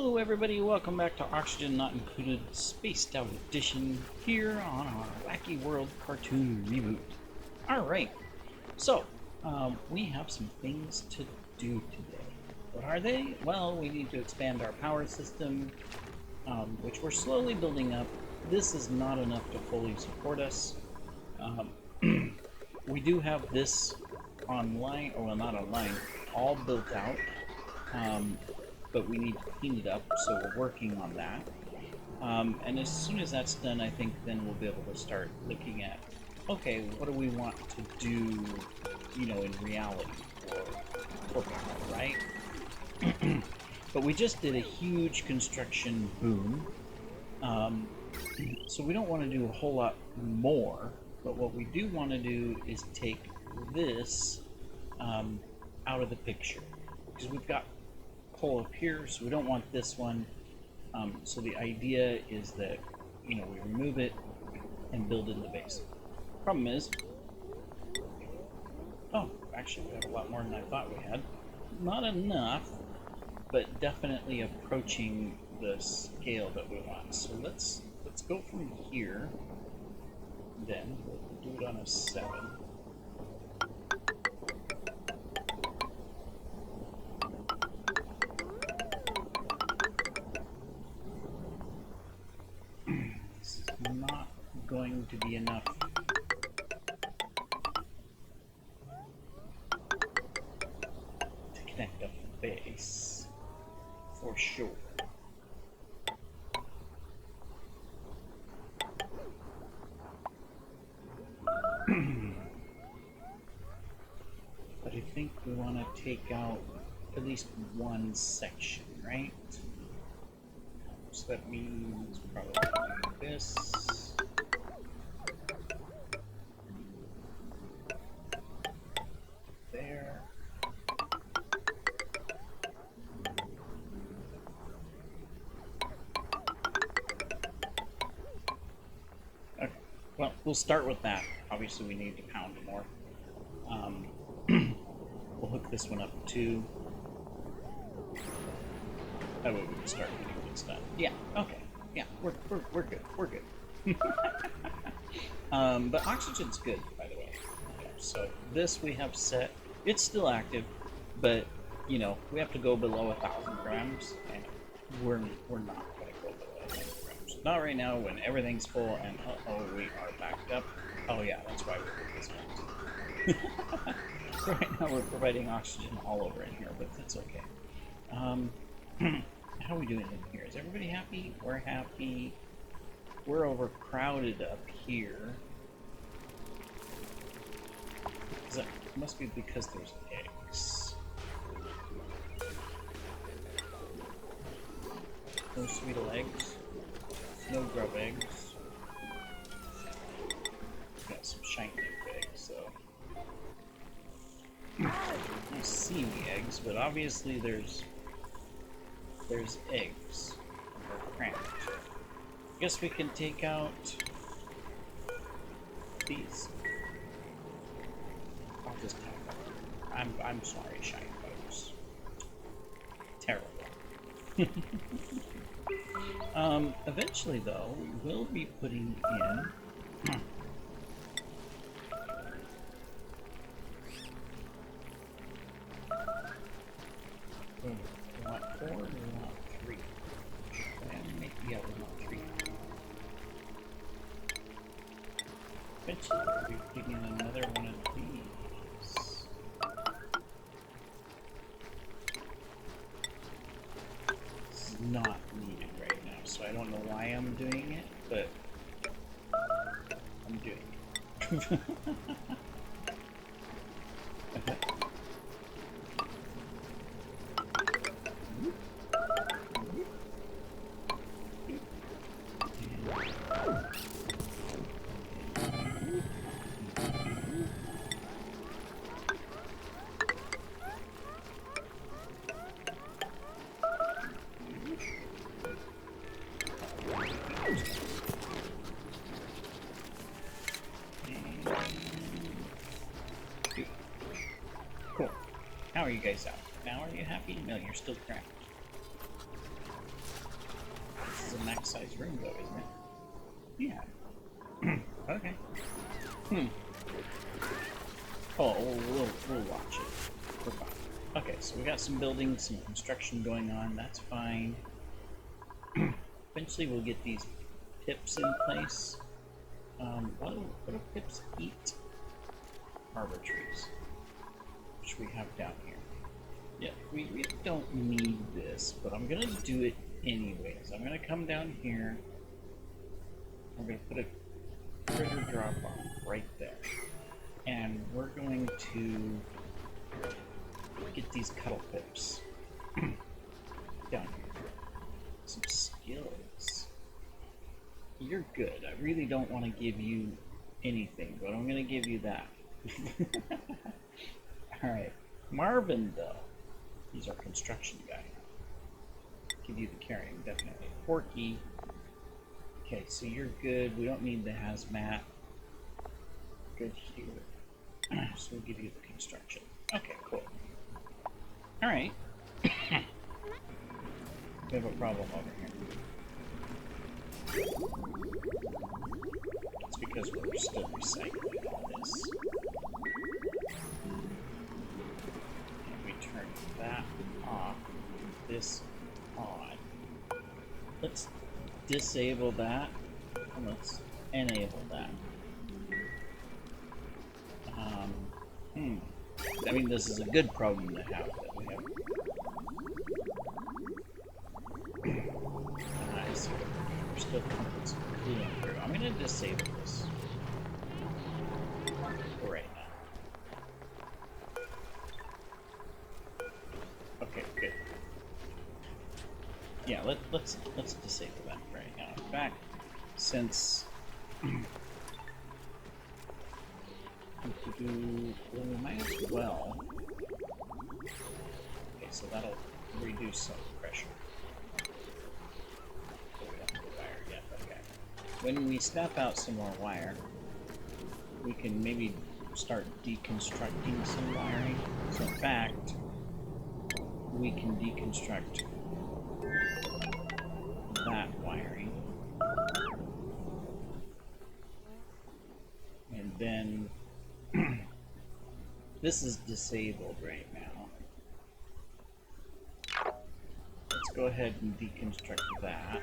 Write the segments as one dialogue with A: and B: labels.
A: Hello everybody, welcome back to Oxygen Not Included Spaced Out Edition here on our Wacky World cartoon reboot. Alright, so we have some things to do today. What are they? Well, we need to expand our power system, which we're slowly building up. This is not enough to fully support us. We do have this online, or well, not online, all built out. But we need to clean it up, so we're working on that. And as soon as that's done, I think then we'll be able to start looking at, okay, what do we want to do, in reality for power, right? But we just did a huge construction boom, so we don't want to do a whole lot more, but what we do want to do is take this out of the picture, because we've got coal up here, so we don't want this one. So the idea is that, we remove it and build in the base. Problem is, actually we have a lot more than I thought we had. Not enough, but definitely approaching the scale that we want. So let's go from here. Then we'll do it on a 7. Not going to be enough to connect up the base for sure. But I think we want to take out at least one section, right? So that means probably this. There. Okay, well, we'll start with that. Obviously, we need to pound more. We'll hook this one up too. That way we can start getting things done. Yeah, okay. Yeah, we're good. We're good. But oxygen's good, by the way. Okay, so this we have set. It's still active, but we have to go below 1,000 grams, and we're not going to go below 1,000 grams. Not right now when everything's full, and we are backed up. Oh yeah, that's why we're doing this. So right now we're providing oxygen all over in here, but that's okay. How are we doing in here? Is everybody happy? We're happy. We're overcrowded up here. That must be because there's eggs. No sweet eggs. No grub eggs. Got some shiny eggs, so. I don't see any eggs, but obviously there's eggs. They're cramped. Guess we can take out these. I'll just have them. I'm sorry, shiny bugs. Terrible. Eventually though, we will be putting in we want 4 and we want 3. And maybe, yeah, we want 3. Eventually we'll be putting in another one of these. This is not needed right now, so I don't know why I'm doing it, but I'm doing it. Cool. How are you guys out? Now are you happy? No, you're still cramped. size room, though, isn't it? Yeah. Okay. Oh, we'll watch it. We're fine. Okay, so we got some building, some construction going on. That's fine. Eventually, we'll get these pips in place. What do pips eat? Arbor trees, which we have down here. Yeah, we really don't need this, but I'm gonna do it anyways. I'm gonna come down here. I'm gonna put a critter drop off right there, and we're going to get these cuddle pips down here. Some skills. You're good. I really don't want to give you anything, but I'm gonna give you that. Alright. Marvin, though. He's our construction guy. Give you the carrying, definitely. Porky. Okay, so you're good. We don't need the hazmat. Good here. So we'll give you the construction. Okay, cool. Alright. We have a problem over here. It's because we're still recycling all this. And we turn that off, this on. Let's disable that, and let's enable that. I mean, this is a good problem to have, that we have. I see. We're still pumping some coolant through. I'm gonna disable this right now. Okay, good. Yeah, let's disable that right now. In fact, since well, we might as well. Okay, so that'll reduce some pressure. We don't have the wire yet. Okay. When we snap out some more wire, we can maybe start deconstructing some wiring. So in fact, we can deconstruct that wiring. And then this is disabled right now. Let's go ahead and deconstruct that.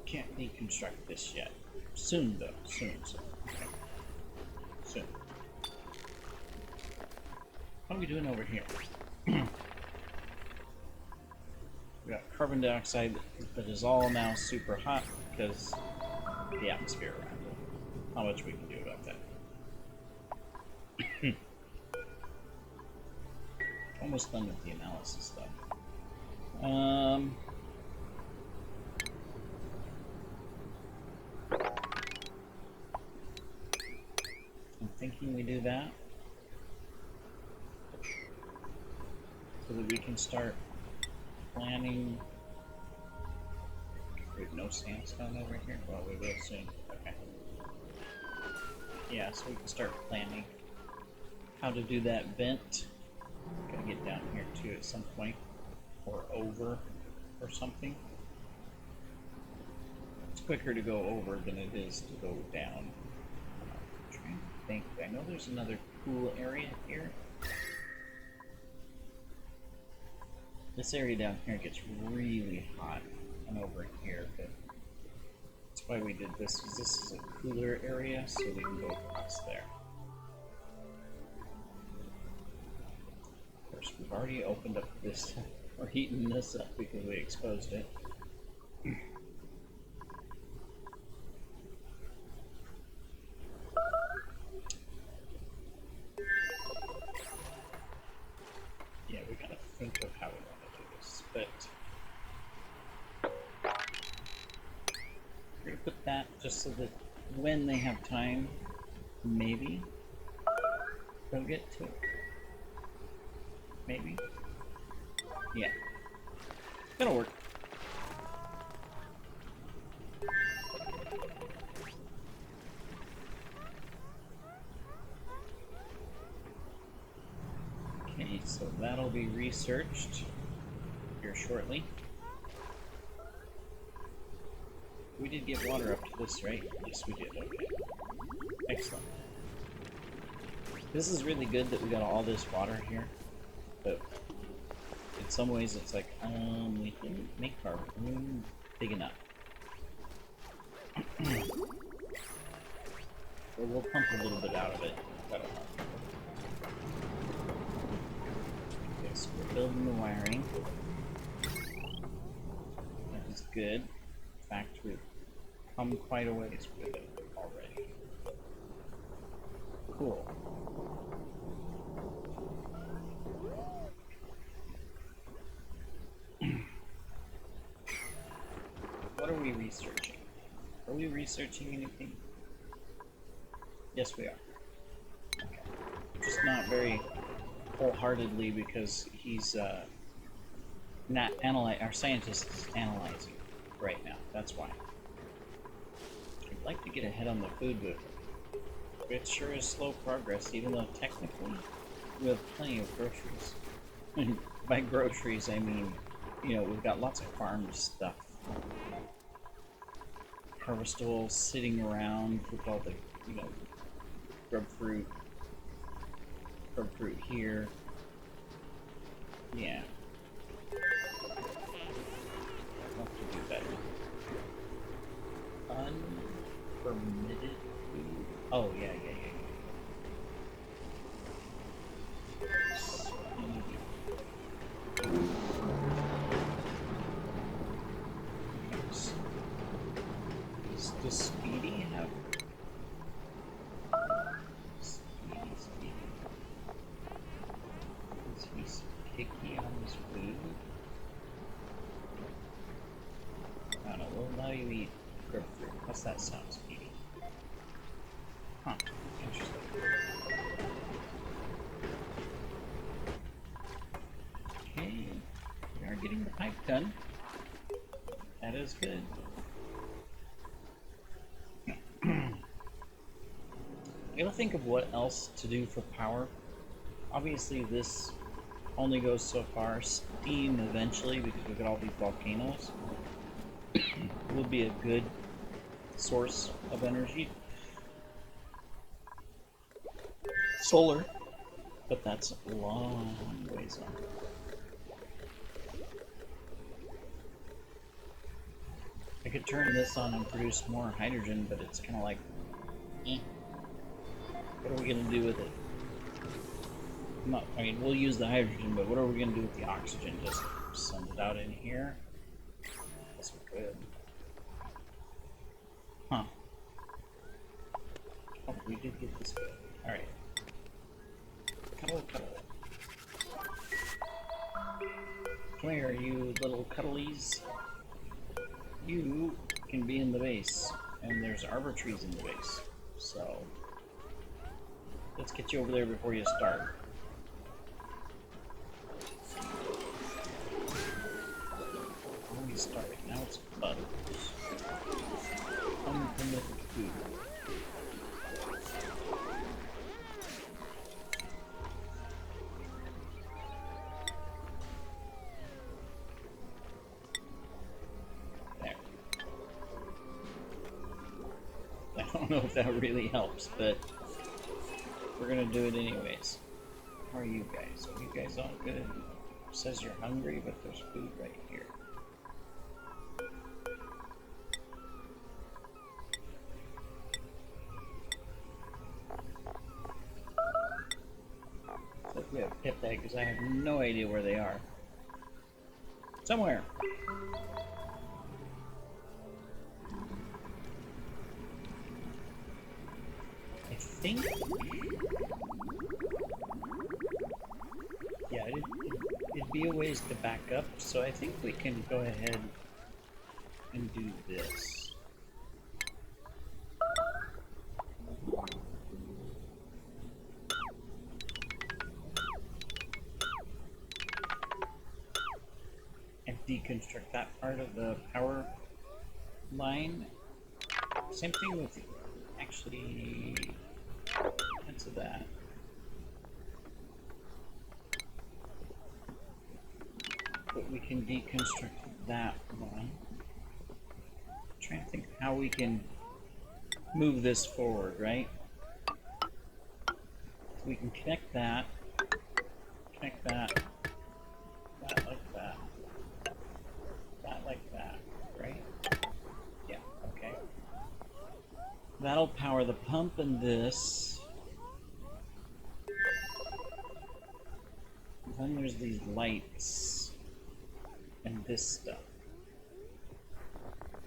A: Can't deconstruct this yet. Soon, though. Soon. Okay. Soon. What are we doing over here? We got carbon dioxide that is all now super hot because the atmosphere around it. How much we can do about that. Almost done with the analysis, though. I'm thinking we do that so that we can start planning. We have no sandstone over here. Well, we will soon. Okay. Yeah, so we can start planning how to do that vent. Gotta get down here too at some point, or over, or something. It's quicker to go over than it is to go down. I'm trying to think. I know there's another cool area here. This area down here gets really hot, and over here, but that's why we did this. This is a cooler area, so we can go across there. Of course, we've already opened up this. We're heating this up because we exposed it. Yeah, we gotta think of how we want to do this, but we're gonna put that just so that when they have time, maybe they'll get to it. Maybe. Yeah. That'll work. so that'll be researched here shortly. We did get water up to this, right? Yes, we did. Okay. Excellent. This is really good that we got all this water here, but in some ways it's like, we didn't make our room big enough. But we'll pump a little bit out of it. That'll help. Okay, so we're building the wiring. That is good. In fact, we've come quite a ways with it already. Cool. What are we researching? Are we researching anything? Yes, we are. Okay. Just not very wholeheartedly because he's not our scientist is analyzing right now. That's why. I'd like to get ahead on the food, but it sure is slow progress, even though technically we have plenty of groceries. By groceries, I mean, you know, we've got lots of farm stuff. Harvestables sitting around with all the, you know, grub fruit here. Yeah. I'll have to do better. Unpermitted food. Oh, yeah. Does Speedy have... Speedy. Is he picky on his food? I don't know, we'll allow you eat grapefruit. How's that sound, Speedy? Huh, interesting. Okay, we are getting the pipe done. That is good. I gotta think of what else to do for power. Obviously this only goes so far. Steam eventually, because we've got all these volcanoes, will be a good source of energy. Solar, but that's a long ways on. I could turn this on and produce more hydrogen, but it's kind of like, what are we going to do with it? I mean, we'll use the hydrogen, but what are we going to do with the oxygen? Just send it out in here? Guess we could. Huh. Oh, we did get this good. Alright. Cuddle. Come here, you little cuddlies. You can be in the base, and there's arbor trees in the base. So, let's get you over there before you start. When we started, now it's butters. Unpermitted food. There. I don't know if that really helps, but we're gonna do it anyways. How are you guys? Are you guys all good? It says you're hungry, but there's food right here. So if we have pip eggs, I have no idea where they are. Somewhere. I think... Yeah, it'd be a ways to back up, so I think we can go ahead and do this. And deconstruct that part of the power line. Same thing with, actually, into that. we can deconstruct that one. Trying to think how we can move this forward, right? So we can connect that like that, that like that, right? Yeah, okay. That'll power the pump and this. Then there's these lights and this stuff.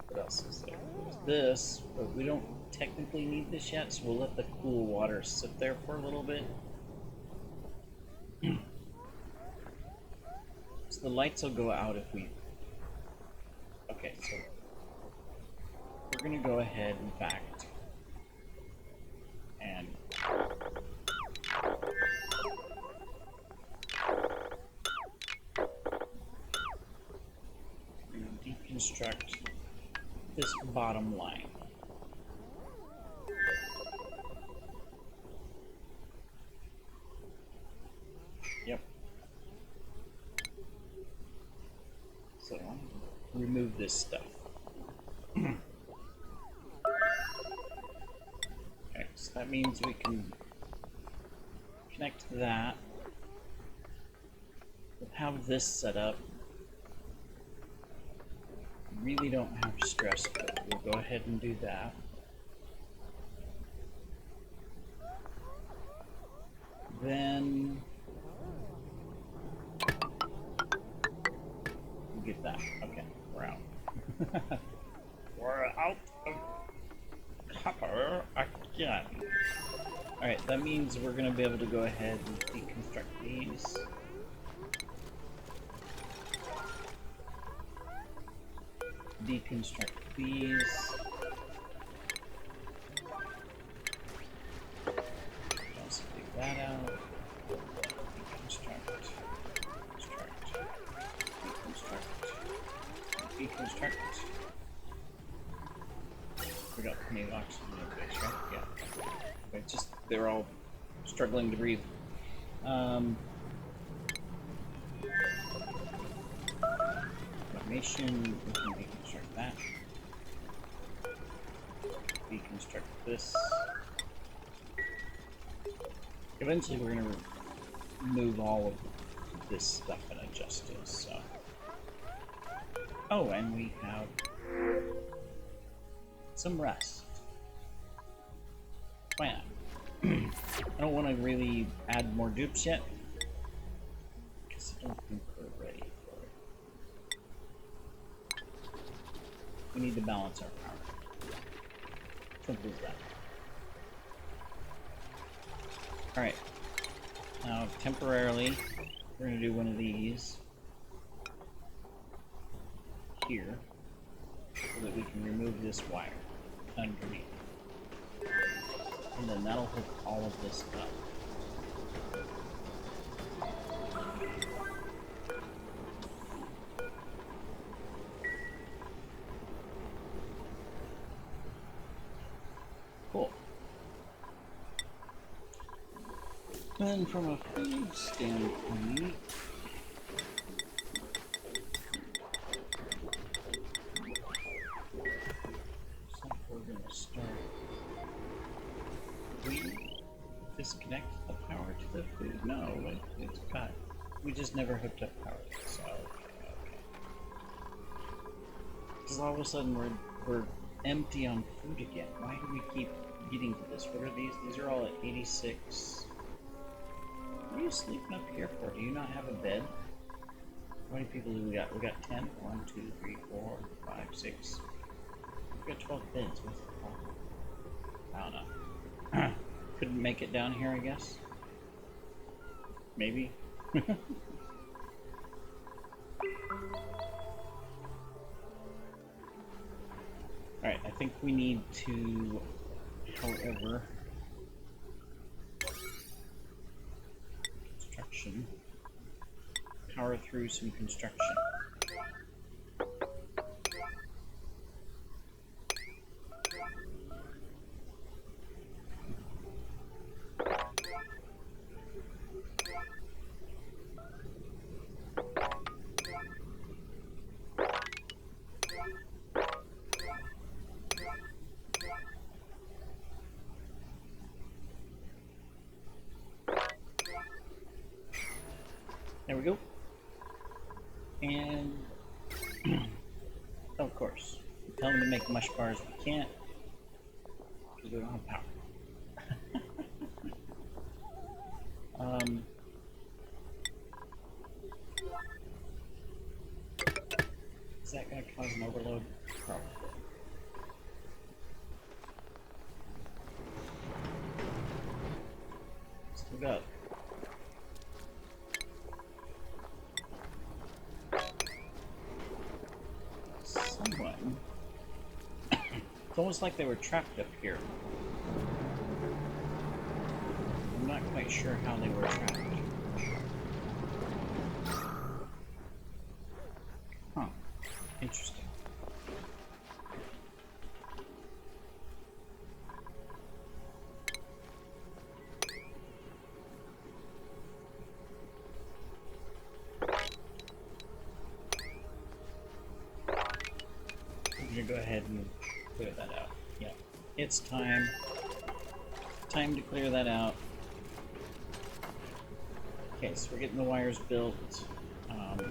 A: What else is there? There's this, but we don't technically need this yet, so we'll let the cool water sit there for a little bit. So the lights will go out if we... Okay, so we're going to go ahead, in fact, and deconstruct this bottom line. Yep. So, remove this stuff. Okay, so that means we can connect that. We'll have this set up. Really don't have stress, but we'll go ahead and do that. Then we'll get that. Okay, we're out. We're out of copper again. Alright, that means we're going to be able to go ahead and deconstruct these. Deconstruct these. Also take that out. Deconstruct. Deconstruct. We got plenty of oxygen in the base, right? Yeah. But just they're all struggling to breathe. Automation, we can deconstruct that. Deconstruct this. Eventually we're going to remove all of this stuff and adjust it, so. Oh, and we have some rest. Why not? I don't want to really add more dupes yet, because I don't think we're ready for it. We need to balance our power. Simple as that. Alright. Now, temporarily, we're going to do one of these here, so that we can remove this wire underneath. And then that'll hook all of this up. Cool. Then from a food standpoint, we're going to start. We disconnect the power to the food. No, it's got. We just never hooked up power. So okay. Because all of a sudden we're empty on food again. Why do we keep getting to this? What are these? These are all at 86. What are you sleeping up here for? Do you not have a bed? How many people do we got? We got 10. 1, 2, 3, 4, 5, 6. We got 12 beds. What's the problem? I don't know. Couldn't make it down here, I guess. Maybe. Alright, I think we need to, however, construction, power through some construction. There we go. And of course, tell them to make mush bars. We can't because we don't have power. Is that going to cause an overload? Probably. Still got someone. It's almost like they were trapped up here. I'm not quite sure how they were trapped. Huh. Interesting. I'm gonna go ahead and clear that out. Yeah. It's time. Time to clear that out. Okay, so we're getting the wires built.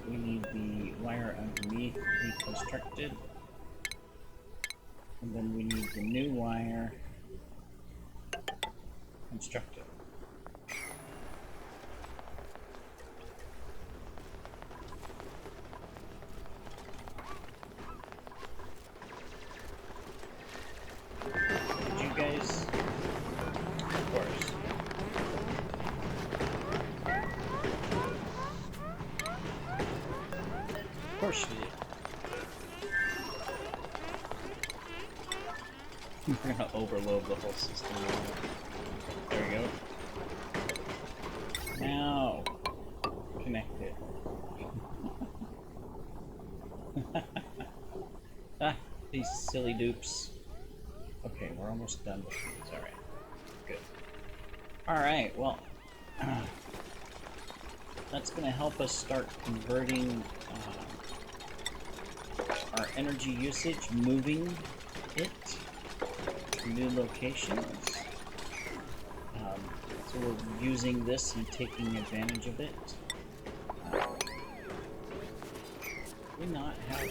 A: We need the wire underneath reconstructed. And then we need the new wire constructed. Did you guys? Of course. Of course you did. We're gonna overload the whole system. There we go. Now, connect it. Ah, these silly dupes. Okay, we're almost done with these. Alright. Good. Alright, well, that's gonna help us start converting our energy usage, moving it to new locations. So we're using this and taking advantage of it. Do we not have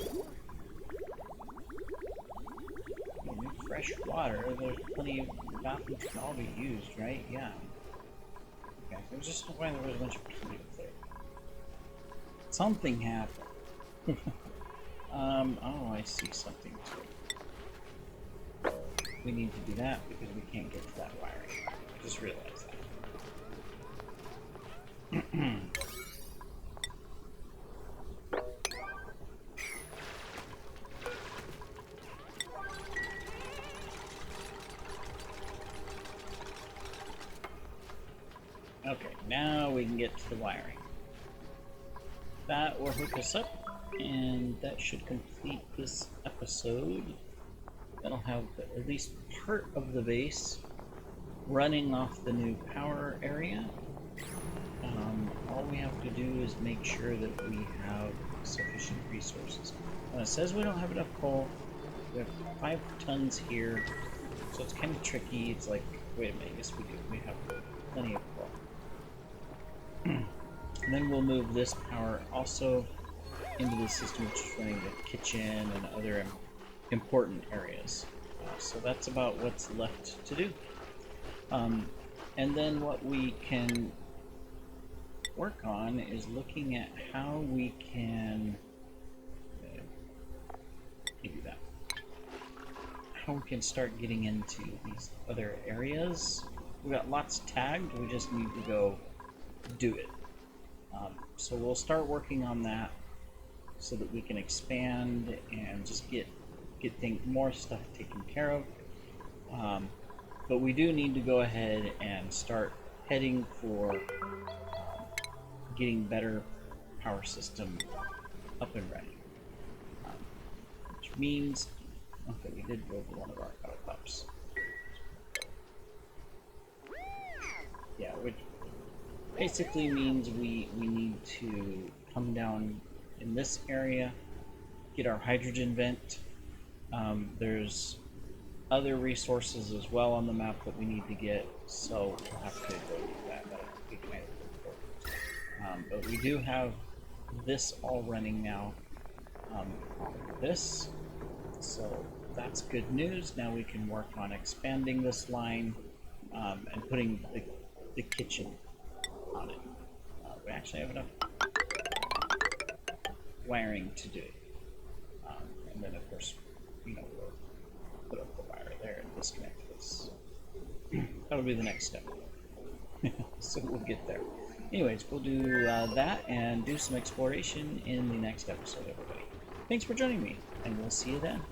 A: any fresh water? There's plenty of bathrooms can all be used, right? Yeah. Okay, so there's just why there was a bunch of people there. Something happened. Oh, I see something too. We need to do that because we can't get to that wiring. I just realized that. Okay, now we can get to the wiring. That will hook us up, and that should complete this episode. That'll have at least part of the base running off the new power area. All we have to do is make sure that we have sufficient resources. It says we don't have enough coal. We have 5 tons here, so it's kind of tricky. It's like, wait a minute, yes we do. We have plenty of coal. And then we'll move this power also into the system, which is running the kitchen and other important areas. So that's about what's left to do. And then what we can work on is looking at how we can give you that. How we can start getting into these other areas. We got lots tagged. We just need to go do it. So we'll start working on that so that we can expand and just get more stuff taken care of. But we do need to go ahead and start heading for getting better power system up and running. Which means, okay, we did build one of our power cups. Yeah, which basically means we need to come down in this area, get our hydrogen vent. There's other resources as well on the map that we need to get, so we'll have to go do that. That'll be kind of important. But we do have this all running now on this, so that's good news. Now we can work on expanding this line and putting the kitchen on it. We actually have enough wiring to do it. And then, of course, we'll put up the wire there and disconnect this. That'll be the next step. So we'll get there. Anyways, we'll do that and do some exploration in the next episode, everybody. Thanks for joining me, and we'll see you then.